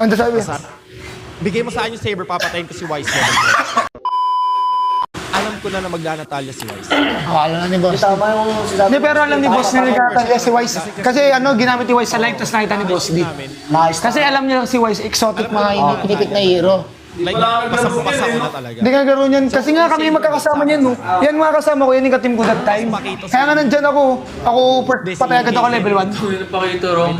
Ano sabi? Bigay mo sa akin yung saber, papatayin ko si Wise. Alam ko na magdanatalya si Wise. Akala na ni boss. Tama yung sinabi. Hindi, pero alam ni boss na nagkatalya si Wise. Kasi ano, ginamit ni Wise sa live, tapos nakita ni boss D. Nice. Kasi alam niya si Wise, exotic mga inipit na hero. Like, pasang-pasa ko na talaga. Hindi ka garo niyan. Kasi nga kami magkakasama niyan, no? Yan mga kasama ko, yan yung ka-team ko that time. Kaya nga nandyan ako. Ako, patay agad ako level 1. Sino pa kayo Rom?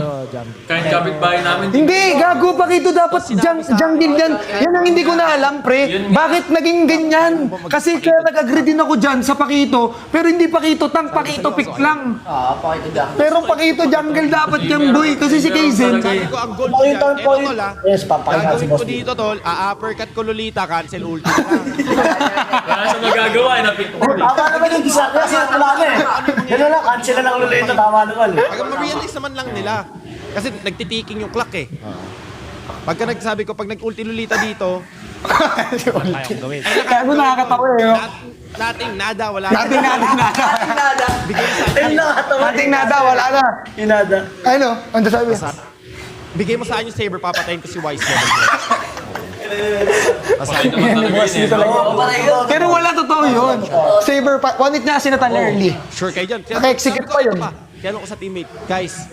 Kahit kapitbahay namin. Hindi, gago pa kito dapat jungle yan. Yan ang hindi ko na alam, pre. Bakit naging ganyan? Kasi kaya nag-agree din ako dyan sa Pakito, pero hindi Pakito tank, Pakito pick lang. Pakito dyan. Pero Pakito jungle dapat yan, boy. Kasi si Kaizen. Sabi ko, ang goal ko dyan, eto tol ha. Yes, papakita si Gagawin boss. ko dito tol, uppercut ko Lolita, cancel ulti na lang. Wala siya magagawa, napit ko. Tama naman yung design. Kasi wala na eh. Yan na lang, cancel na lang ulit ito. Tama naman eh. Pag ma-realize naman lang nila. Kasi nagtitiking yung clock eh. Pagka nagsabi ko, pag nag-ulti Lolita dito, kaya kong gawin. Kaya mo nakakatawa eh. no? Nating nada, wala Nating nada. Bigay mo sa akin. Ayun nakakatawa. Nating nada, wala na. Inada. Ano? Ano sabi? Bigay mo sa akin yung saber, papatayin ko si Wise. Patay naman talaga yun eh. Pero wala totoo yun. Saber, one hit niya si Natalia early. Sure kayo dyan. Naka-execute pa yun. Kaya ko sa teammate, guys,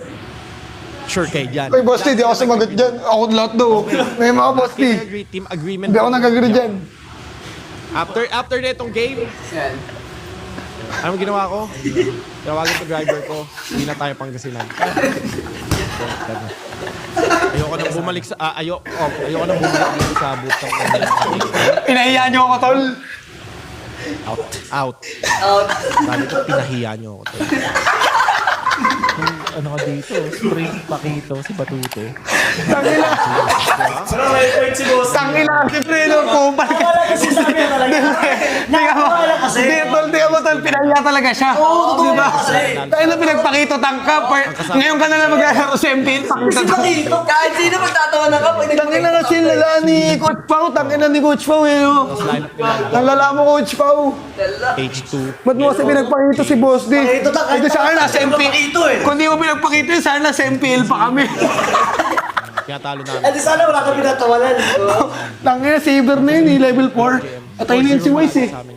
sure kayo dyan. Oy, boss, di ako sumagot dyan. Ako lahat daw. May mga boss, di. Team agreement. Hindi ako nag-agree dyan. After na itong game, anong ginawa ko? Tawagan ko driver ko, hindi na tayo Pangasinan. Ayoko nang bumalik sa ayoko nang bumalik dito sa booth ng Pinahiya niyo ako, tol. out. Sabi ko, pinahiya niyo ako. Tol. Ano ka dito? Spring Pakito, si Batuto. Tangina. Tangina, siyempre, no, kumpal ka. Wala kasi sabi na talaga. Nakakawala kasi. Hindi mo, tol, pinahiya talaga siya. Oo, totoo Diba? kasi. Tayo na pinagpakito tangka. Ngayon ka na lang maglalaro sa MPL. Kasi pakito. Kahit sino magtatawa na ka. Tangina kasi lala ni Coach Pao. Tangina ni Coach Pao, eh, no? Ang lala mo, Coach Pao. H2. Ba't mo kasi pinagpakito si Boss D? Pakito ta, kahit Ito sa akin, nasa pakito, MPL. pakito eh. Kung di mo pinagpakito yun, sana nasa MPL pa kami. Kaya talo namin. Eh di sana wala ka pinatawanan. Tangina, saber na yun, eh, level 4. At ayun yun si Wise, eh. Sa amin,